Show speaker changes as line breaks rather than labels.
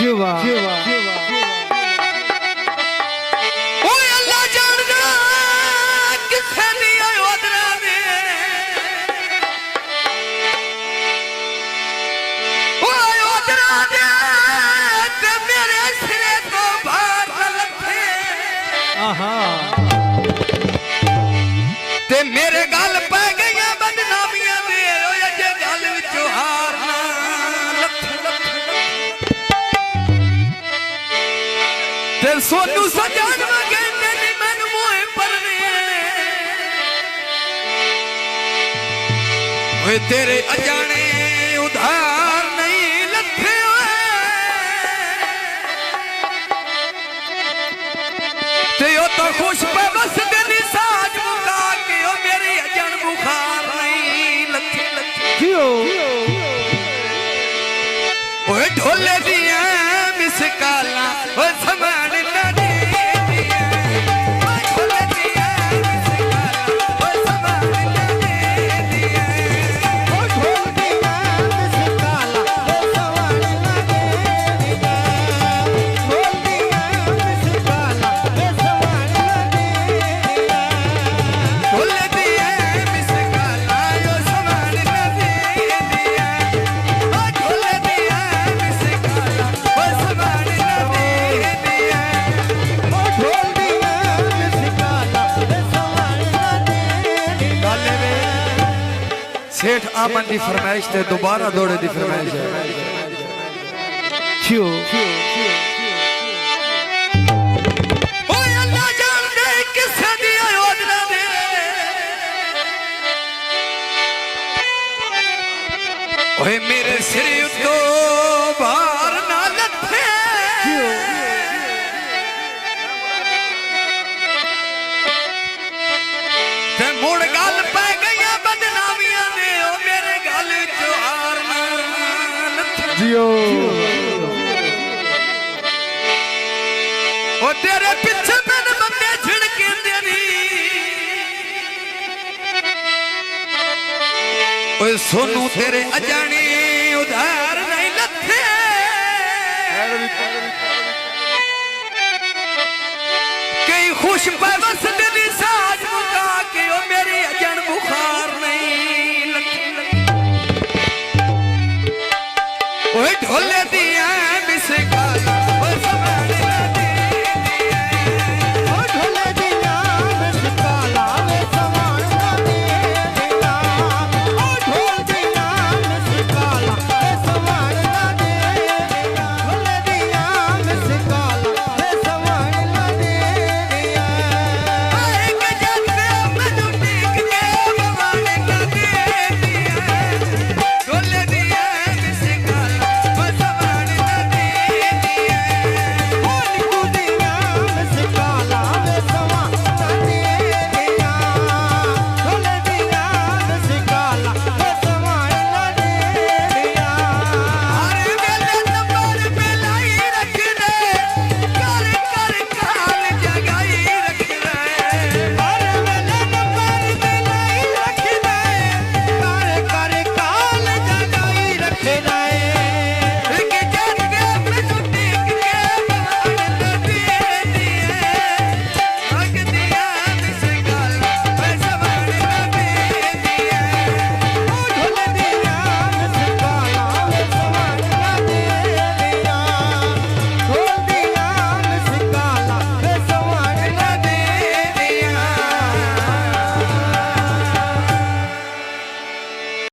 शिवा
ओए अल्लाह जानदा किथे दी ओदरा दे ओए ओदरा दे ते मेरे सिरे तो भार लथे
आहा
ते मेरे गल पै गईयां बदनामियां दे ओए जे गल विचों हार ना लथे ते सोनू सजान कहंदे नी मैनू मोए परने ओए तेरे अजाने उधार नहीं लथे ते ओ तो खुश पे बस गनी साज मुका के ओ मेरे अजन बुखार नहीं लथे
जियो
ओए ढोले दिया मिस काला ओ समान ना दे दिया ओए ढोले दिया मिस काला ओ समान ना दे दिया
ओ ढोल दिया मिस काला ओ सवार ना दे दिया ढोल दिया मिस काला ओ सवार ना दे दिया
ढोले दिया मिस काला ओ समान ना दे दिया ओ ढोले दिया मिस काला ओ समान ना दे दिया
ओ ढोल दिया मिस काला ओ सवार ना दे दिया
सेठ आमन दी फरमाइश ते दोबारा दौड़े दी फरमाइश है
जियो
ओए अल्लाह जान दे किसे दी योजना दे ओए मेरे सिर उतो भार ना लथे ते मुड़ गल पै गईयां बदनामियां दे ओ मेरे गल विचों हार ना लथे
जियो
ओ तेरे पीछे मैंने बंदे छिड़के नी ओए सोनू तेरे अजाने उधार नहीं लथे कई खुश पे बस दिल साज मुका के ओ मेरी अजन बुखार नहीं लथे ओए ढोले दिया मिस काला